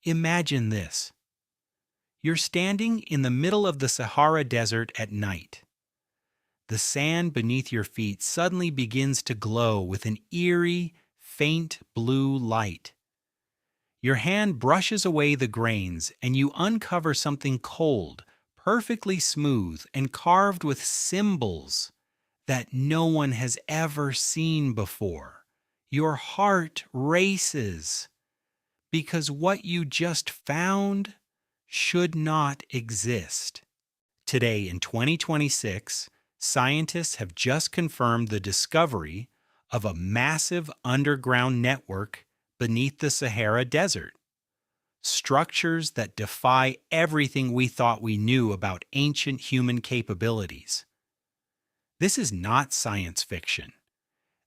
Imagine this. You're standing in the middle of the Sahara Desert at night. The sand beneath your feet suddenly begins to glow with an eerie, faint blue light. Your hand brushes away the grains and you uncover something cold, perfectly smooth, and carved with symbols that no one has ever seen before. Your heart races because what you just found should not exist. Today, in 2026, scientists have just confirmed the discovery of a massive underground network beneath the Sahara Desert. Structures that defy everything we thought we knew about ancient human capabilities. This is not science fiction.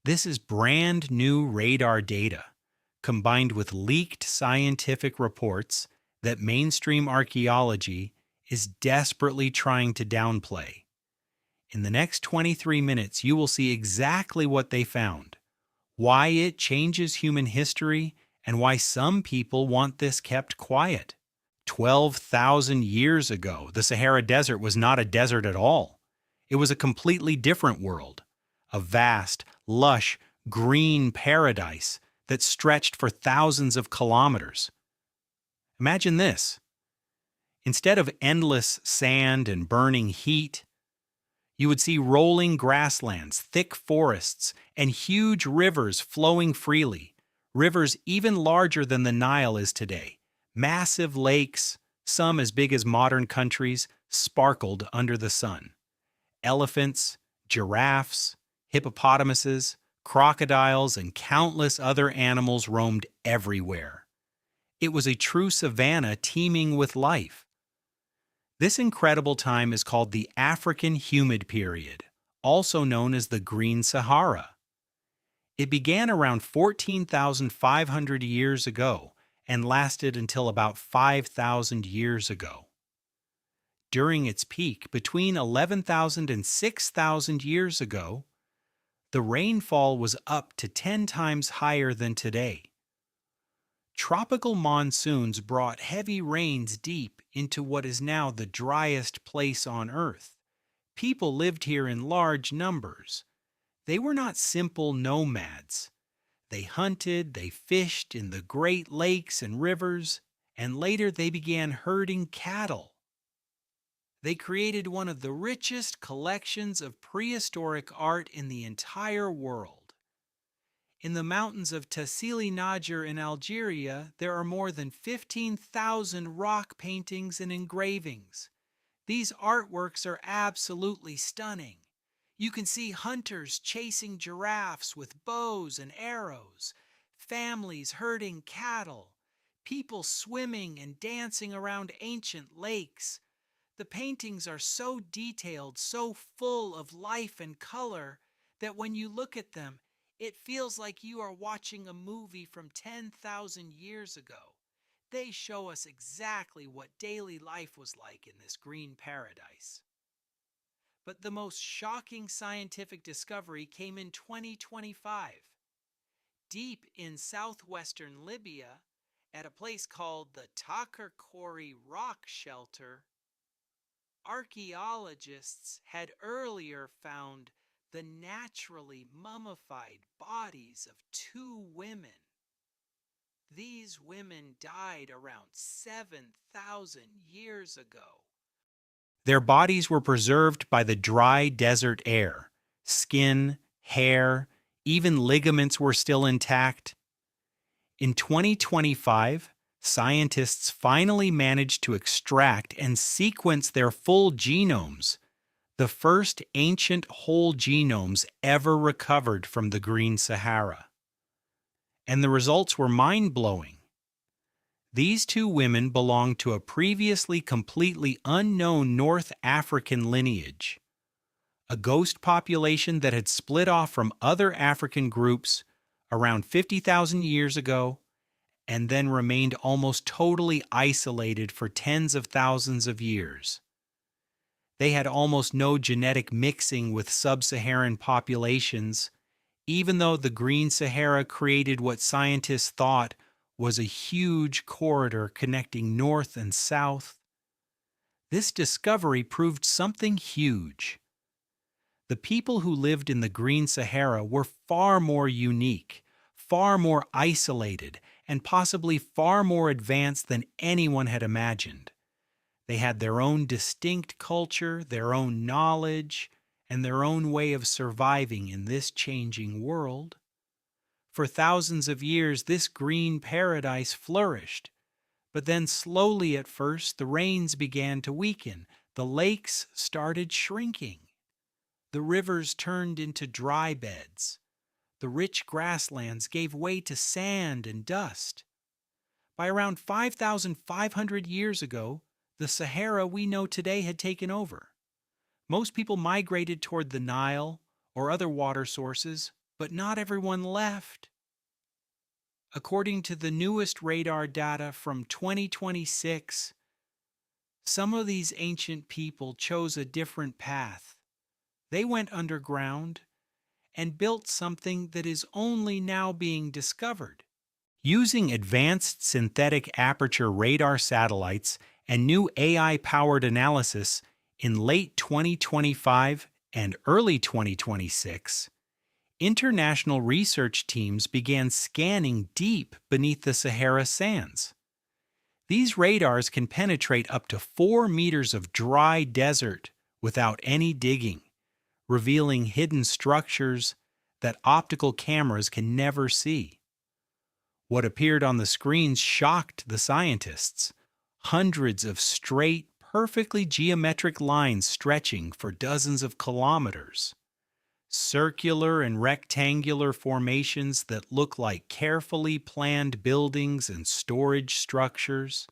This is brand new radar data, combined with leaked scientific reports that mainstream archaeology is desperately trying to downplay. In the next 23 minutes, you will see exactly what they found, why it changes human history, and why some people want this kept quiet. 12,000 years ago, the Sahara Desert was not a desert at all. It was a completely different world, a vast, lush, green paradise that stretched for thousands of kilometers. Imagine this. Instead of endless sand and burning heat, you would see rolling grasslands, thick forests, and huge rivers flowing freely, rivers even larger than the Nile is today. Massive lakes, some as big as modern countries, sparkled under the sun. Elephants, giraffes, hippopotamuses, crocodiles, and countless other animals roamed everywhere. It was a true savanna teeming with life. This incredible time is called the African Humid Period, also known as the Green Sahara. It began around 14,500 years ago and lasted until about 5,000 years ago. During its peak, between 11,000 and 6,000 years ago, the rainfall was up to 10 times higher than today. Tropical monsoons brought heavy rains deep into what is now the driest place on Earth. People lived here in large numbers. They were not simple nomads. They hunted, they fished in the Great Lakes and rivers, and later they began herding cattle. They created one of the richest collections of prehistoric art in the entire world. In the mountains of Tassili Najer in Algeria, there are more than 15,000 rock paintings and engravings. These artworks are absolutely stunning. You can see hunters chasing giraffes with bows and arrows, families herding cattle, people swimming and dancing around ancient lakes. The paintings are so detailed, so full of life and color, that when you look at them, it feels like you are watching a movie from 10,000 years ago. They show us exactly what daily life was like in this green paradise. But the most shocking scientific discovery came in 2025. Deep in southwestern Libya, at a place called the Takarkori Rock Shelter, archaeologists had earlier found the naturally mummified bodies of two women. These women died around 7,000 years ago. Their bodies were preserved by the dry desert air. Skin, hair, even ligaments were still intact. In 2025, scientists finally managed to extract and sequence their full genomes, the first ancient whole genomes ever recovered from the Green Sahara. And the results were mind-blowing. These two women belonged to a previously completely unknown North African lineage, a ghost population that had split off from other African groups around 50,000 years ago and then remained almost totally isolated for tens of thousands of years. They had almost no genetic mixing with sub-Saharan populations, even though the Green Sahara created what scientists thought was a huge corridor connecting north and south. This discovery proved something huge. The people who lived in the Green Sahara were far more unique, far more isolated, and possibly far more advanced than anyone had imagined. They had their own distinct culture, their own knowledge, and their own way of surviving in this changing world. For thousands of years, this green paradise flourished. But then slowly at first, the rains began to weaken. The lakes started shrinking. The rivers turned into dry beds. The rich grasslands gave way to sand and dust. By around 5,500 years ago, the Sahara we know today had taken over. Most people migrated toward the Nile or other water sources, but not everyone left. According to the newest radar data from 2026, some of these ancient people chose a different path. They went underground and built something that is only now being discovered. Using advanced synthetic aperture radar satellites and new AI-powered analysis in late 2025 and early 2026, international research teams began scanning deep beneath the Sahara sands. These radars can penetrate up to 4 meters of dry desert without any digging, revealing hidden structures that optical cameras can never see. What appeared on the screens shocked the scientists. Hundreds of straight, perfectly geometric lines stretching for dozens of kilometers. Circular and rectangular formations that look like carefully planned buildings and storage structures.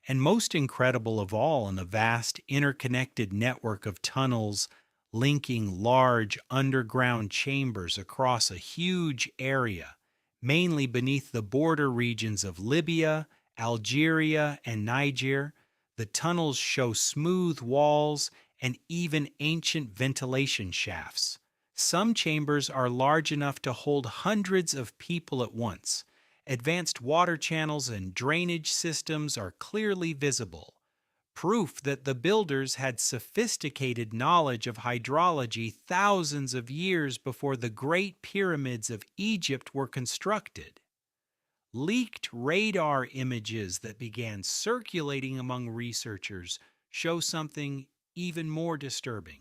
And most incredible of all, in a vast interconnected network of tunnels linking large underground chambers across a huge area, mainly beneath the border regions of Libya, Algeria, and Niger. The tunnels show smooth walls and even ancient ventilation shafts. Some chambers are large enough to hold hundreds of people at once. Advanced water channels and drainage systems are clearly visible, proof that the builders had sophisticated knowledge of hydrology thousands of years before the Great Pyramids of Egypt were constructed. Leaked radar images that began circulating among researchers show something even more disturbing.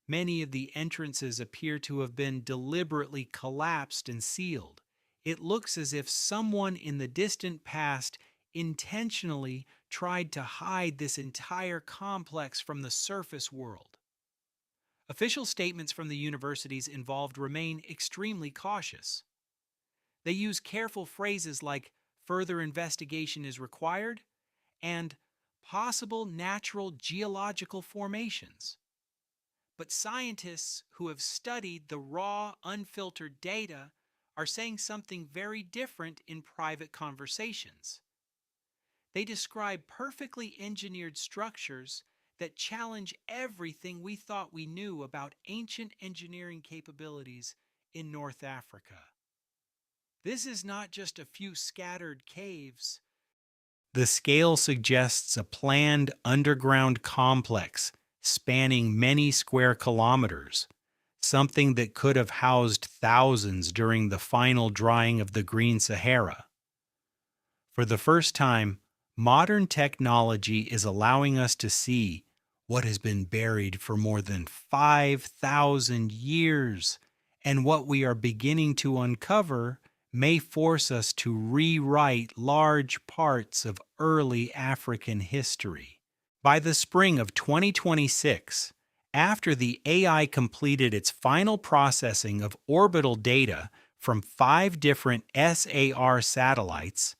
Many of the entrances appear to have been deliberately collapsed and sealed. It looks as if someone in the distant past intentionally tried to hide this entire complex from the surface world. Official statements from the universities involved remain extremely cautious. They use careful phrases like "further investigation is required" and "possible natural geological formations." But scientists who have studied the raw, unfiltered data are saying something very different in private conversations. They describe perfectly engineered structures that challenge everything we thought we knew about ancient engineering capabilities in North Africa. This is not just a few scattered caves. The scale suggests a planned underground complex spanning many square kilometers, something that could have housed thousands during the final drying of the Green Sahara. For the first time, modern technology is allowing us to see what has been buried for more than 5,000 years, and what we are beginning to uncover may force us to rewrite large parts of early African history. By the spring of 2026, after the AI completed its final processing of orbital data from 5 different SAR satellites,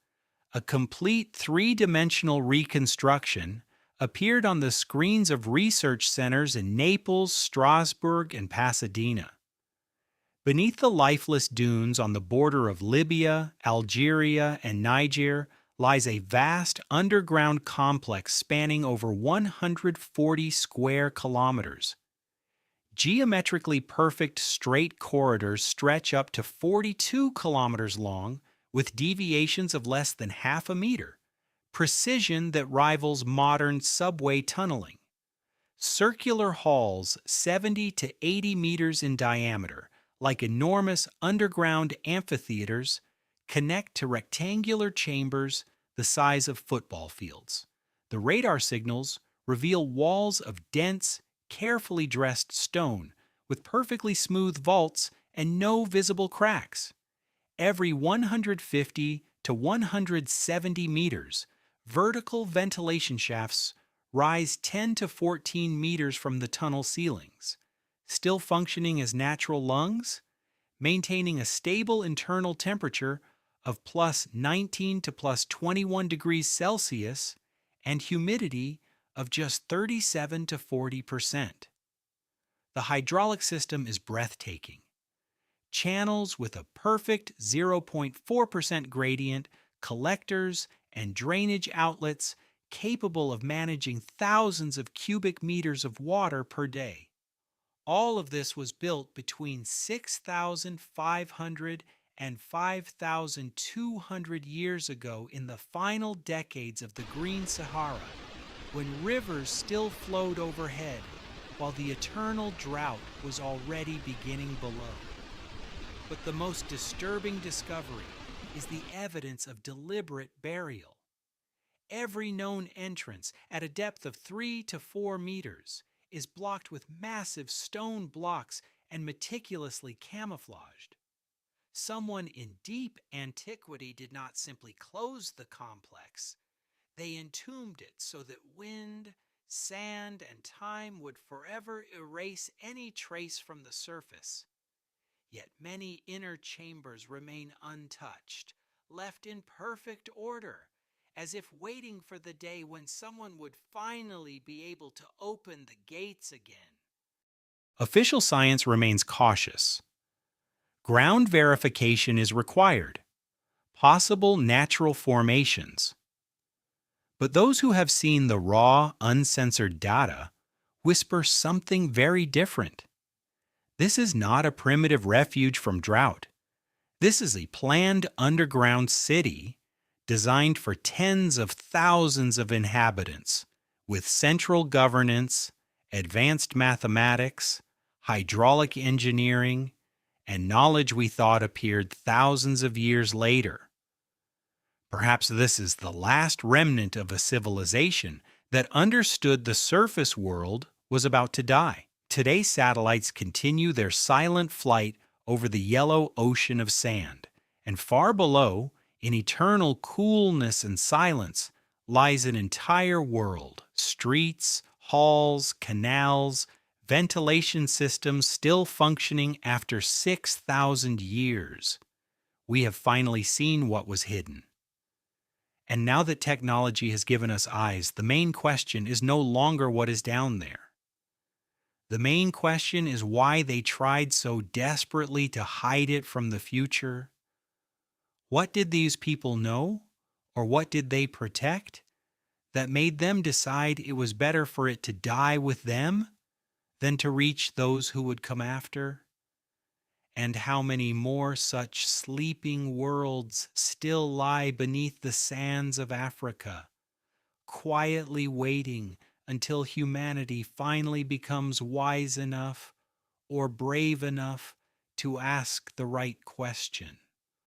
a complete 3-dimensional reconstruction appeared on the screens of research centers in Naples, Strasbourg, and Pasadena. Beneath the lifeless dunes on the border of Libya, Algeria, and Niger lies a vast underground complex spanning over 140 square kilometers. Geometrically perfect straight corridors stretch up to 42 kilometers long, with deviations of less than half a meter, precision that rivals modern subway tunneling. Circular halls 70 to 80 meters in diameter, like enormous underground amphitheaters, connect to rectangular chambers the size of football fields. The radar signals reveal walls of dense, carefully dressed stone with perfectly smooth vaults and no visible cracks. Every 150 to 170 meters, vertical ventilation shafts rise 10 to 14 meters from the tunnel ceilings, still functioning as natural lungs, maintaining a stable internal temperature of plus 19 to plus 21 degrees Celsius and humidity of just 37 to 40%. The hydraulic system is breathtaking. Channels with a perfect 0.4% gradient, collectors, and drainage outlets capable of managing thousands of cubic meters of water per day. All of this was built between 6,500 and 5,200 years ago in the final decades of the Green Sahara, when rivers still flowed overhead while the eternal drought was already beginning below. But the most disturbing discovery is the evidence of deliberate burial. Every known entrance at a depth of 3 to 4 meters is blocked with massive stone blocks and meticulously camouflaged. Someone in deep antiquity did not simply close the complex, they entombed it so that wind, sand, and time would forever erase any trace from the surface. Yet many inner chambers remain untouched, left in perfect order, as if waiting for the day when someone would finally be able to open the gates again. Official science remains cautious. Ground verification is required. Possible natural formations. But those who have seen the raw, uncensored data whisper something very different. This is not a primitive refuge from drought. This is a planned underground city designed for tens of thousands of inhabitants, with central governance, advanced mathematics, hydraulic engineering, and knowledge we thought appeared thousands of years later. Perhaps this is the last remnant of a civilization that understood the surface world was about to die. Today's satellites continue their silent flight over the yellow ocean of sand, and far below, in eternal coolness and silence, lies an entire world. Streets, halls, canals, ventilation systems still functioning after 6,000 years. We have finally seen what was hidden. And now that technology has given us eyes, the main question is no longer what is down there. The main question is why they tried so desperately to hide it from the future. What did these people know, or what did they protect, that made them decide it was better for it to die with them than to reach those who would come after? And how many more such sleeping worlds still lie beneath the sands of Africa, quietly waiting until humanity finally becomes wise enough or brave enough to ask the right question?